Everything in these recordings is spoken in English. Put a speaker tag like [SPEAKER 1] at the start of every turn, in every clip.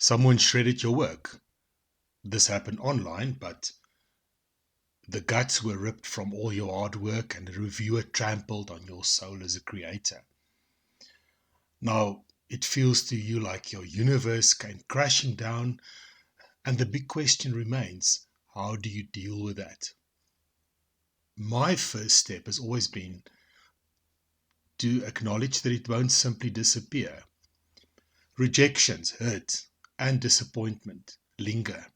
[SPEAKER 1] Someone shredded your work. This happened online, but the guts were ripped from all your hard work and the reviewer trampled on your soul as a creator. Now, it feels to you like your universe came crashing down, and the big question remains, how do you deal with that? My first step has always been to acknowledge that it won't simply disappear. Rejections, hurt, and disappointment linger.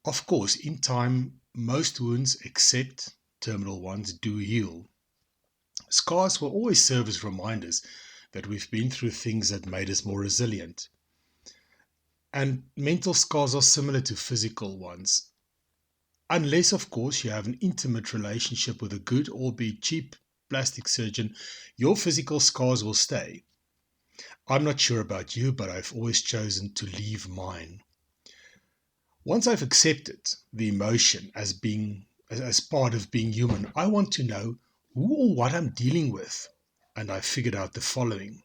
[SPEAKER 1] Of course, in time, most wounds, except terminal ones, do heal. Scars will always serve as reminders that we've been through things that made us more resilient. And mental scars are similar to physical ones. Unless, of course, you have an intimate relationship with a good, albeit cheap, plastic surgeon, your physical scars will stay. I'm not sure about you, but I've always chosen to leave mine. Once I've accepted the emotion as part of being human, I want to know who or what I'm dealing with. And I figured out the following.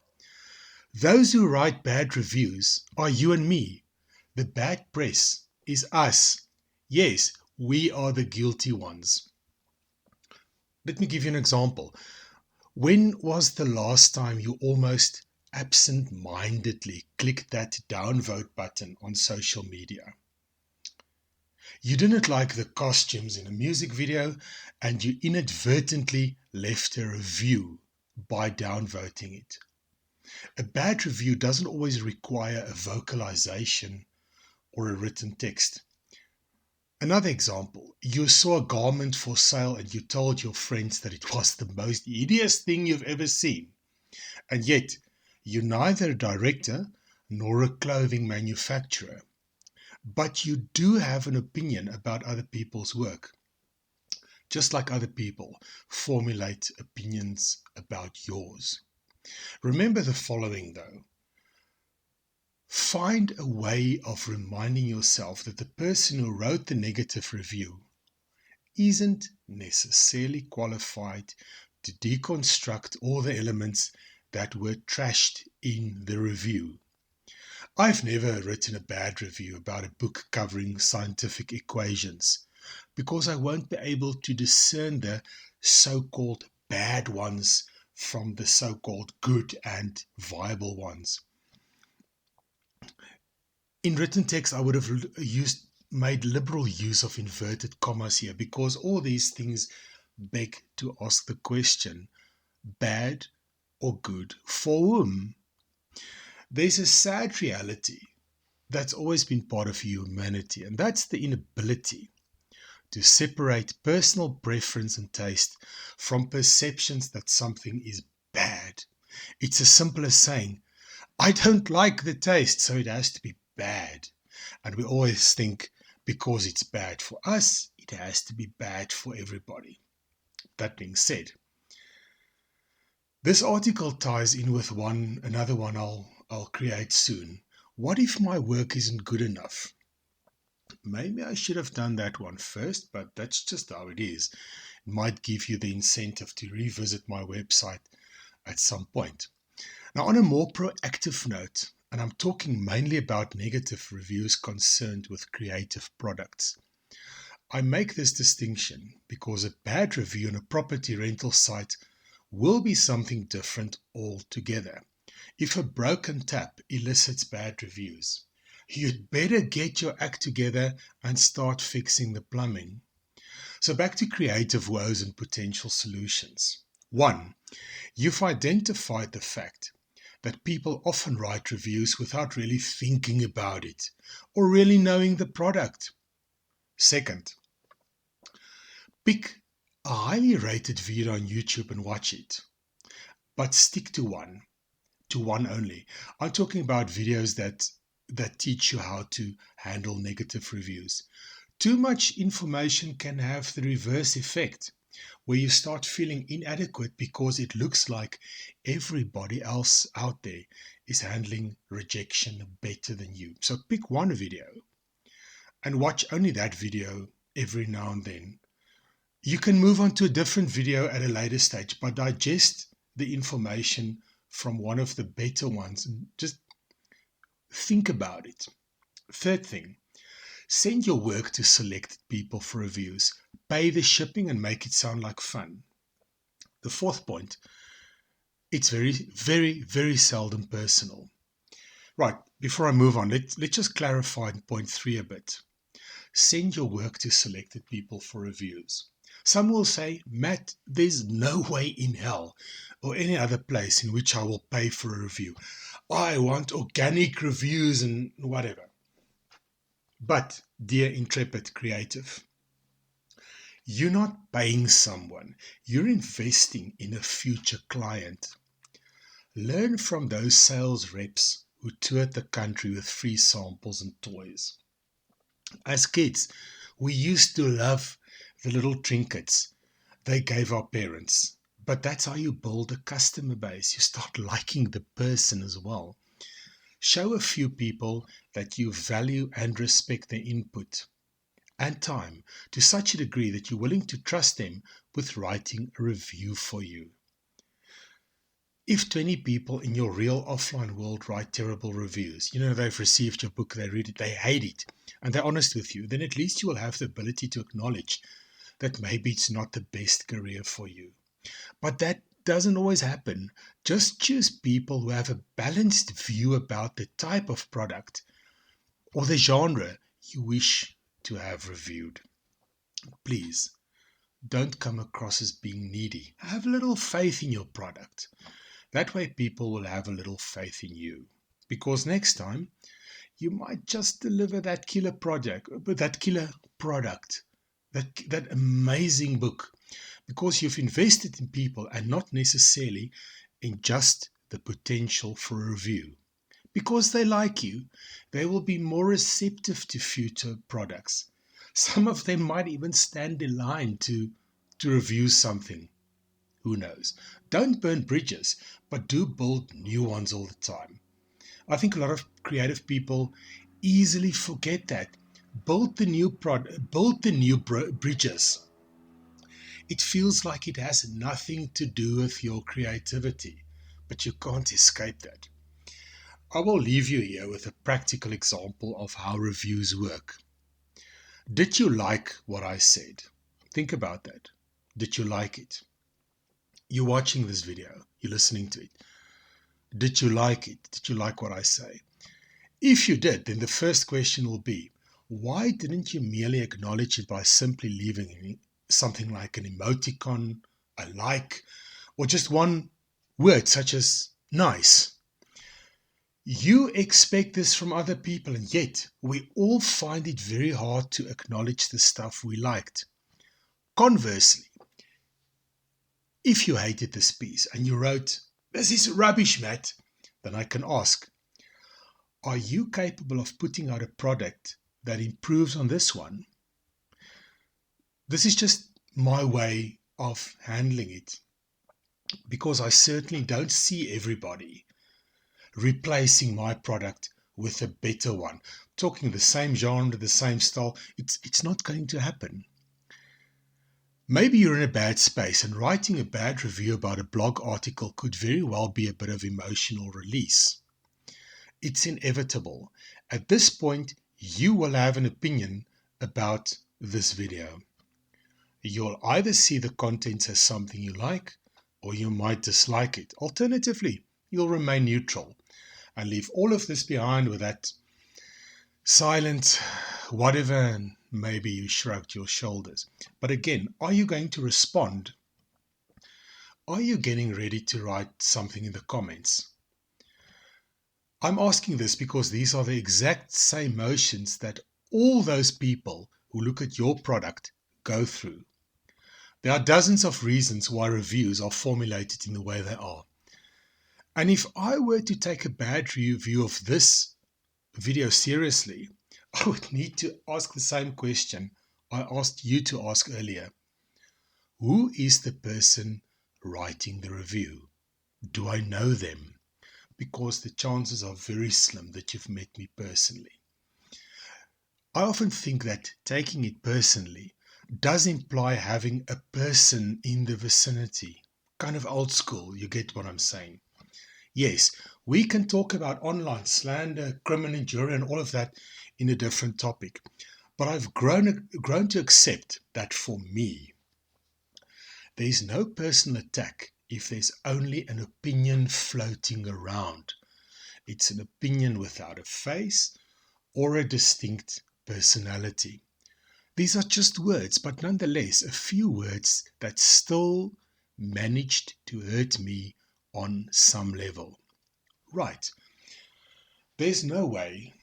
[SPEAKER 1] Those who write bad reviews are you and me. The bad press is us. Yes, we are the guilty ones. Let me give you an example. When was the last time you almost absent-mindedly clicked that downvote button on social media? You didn't like the costumes in a music video and you inadvertently left a review by downvoting it. A bad review doesn't always require a vocalization or a written text. Another example, you saw a garment for sale and you told your friends that it was the most hideous thing you've ever seen. And yet, you're neither a director nor a clothing manufacturer. But you do have an opinion about other people's work. Just like other people formulate opinions about yours. Remember the following though. Find a way of reminding yourself that the person who wrote the negative review isn't necessarily qualified to deconstruct all the elements that were trashed in the review. I've never written a bad review about a book covering scientific equations because I won't be able to discern the so-called bad ones from the so-called good and viable ones. In written text, I would have made liberal use of inverted commas here because all these things beg to ask the question, bad or good for whom? There's a sad reality that's always been part of humanity, and that's the inability to separate personal preference and taste from perceptions that something is bad. It's as simple as saying, I don't like the taste, so it has to be bad. And we always think because it's bad for us, it has to be bad for everybody. That being said, this article ties in with another one I'll create soon. What if my work isn't good enough? Maybe I should have done that one first, but that's just how it is. It might give you the incentive to revisit my website at some point. Now, on a more proactive note, and I'm talking mainly about negative reviews concerned with creative products, I make this distinction because a bad review on a property rental site will be something different altogether. If a broken tap elicits bad reviews, you'd better get your act together and start fixing the plumbing. So back to creative woes and potential solutions. 1. You've identified the fact that people often write reviews without really thinking about it or really knowing the product. Second, pick a highly rated video on YouTube and watch it, but stick to one only. I'm talking about videos that teach you how to handle negative reviews. Too much information can have the reverse effect, where you start feeling inadequate because it looks like everybody else out there is handling rejection better than you. So pick one video and watch only that video every now and then. You can move on to a different video at a later stage, but digest the information from one of the better ones. Just Think about it. Third thing, send your work to selected people for reviews. Pay the shipping and make it sound like fun. The fourth point, it's very, very, very seldom personal. Right, before I move on, let's just clarify point 3 a bit. Send your work to selected people for reviews. Some will say, Matt, there's no way in hell or any other place in which I will pay for a review. I want organic reviews and whatever. But, dear intrepid creative, you're not paying someone. You're investing in a future client. Learn from those sales reps who toured the country with free samples and toys. As kids, we used to love the little trinkets they gave our parents. But that's how you build a customer base. You start liking the person as well. Show a few people that you value and respect their input and time to such a degree that you're willing to trust them with writing a review for you. If 20 people in your real offline world write terrible reviews, they've received your book, they read it, they hate it, and they're honest with you, then at least you will have the ability to acknowledge that maybe it's not the best career for you. But that doesn't always happen. Just choose people who have a balanced view about the type of product or the genre you wish to have reviewed. Please, don't come across as being needy. Have a little faith in your product. That way people will have a little faith in you. Because next time, you might just deliver that killer product, that amazing book. Because you've invested in people and not necessarily in just the potential for a review. Because they like you, they will be more receptive to future products. Some of them might even stand in line to review something. Who knows? Don't burn bridges, but do build new ones all the time. I think a lot of creative people easily forget that. Build the new bridges. It feels like it has nothing to do with your creativity, but you can't escape that. I will leave you here with a practical example of how reviews work. Did you like what I said? Think about that. Did you like it? You're watching this video. You're listening to it. Did you like it? Did you like what I say? If you did, then the first question will be, why didn't you merely acknowledge it by simply leaving something like an emoticon, a like, or just one word such as nice? You expect this from other people, and yet we all find it very hard to acknowledge the stuff we liked. Conversely, if you hated this piece and you wrote, "This is rubbish, Matt," then I can ask, are you capable of putting out a product that improves on this one? This is just my way of handling it, because I certainly don't see everybody replacing my product with a better one. Talking the same genre, the same style, it's not going to happen. Maybe you're in a bad space, and writing a bad review about a blog article could very well be a bit of emotional release. It's inevitable. At this point, you will have an opinion about this video. You'll either see the contents as something you like, or you might dislike it. Alternatively, you'll remain neutral and leave all of this behind with that silent whatever, and maybe you shrugged your shoulders. But again, are you going to respond? Are you getting ready to write something in the comments? I'm asking this because these are the exact same motions that all those people who look at your product go through. There are dozens of reasons why reviews are formulated in the way they are. And if I were to take a bad review of this video seriously, I would need to ask the same question I asked you to ask earlier. Who is the person writing the review? Do I know them? Because the chances are very slim that you've met me personally. I often think that taking it personally does imply having a person in the vicinity. Kind of old school, you get what I'm saying. Yes, we can talk about online slander, criminal injury, and all of that in a different topic. But I've grown to accept that for me, there is no personal attack if there's only an opinion floating around. It's an opinion without a face or a distinct personality. These are just words, but nonetheless, a few words that still managed to hurt me on some level. Right, there's no way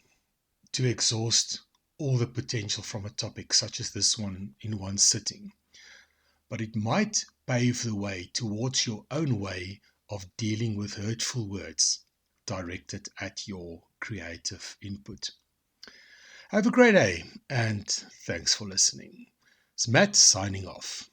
[SPEAKER 1] to exhaust all the potential from a topic such as this one in one sitting, but it might pave the way towards your own way of dealing with hurtful words directed at your creative input. Have a great day, and thanks for listening. It's Matt signing off.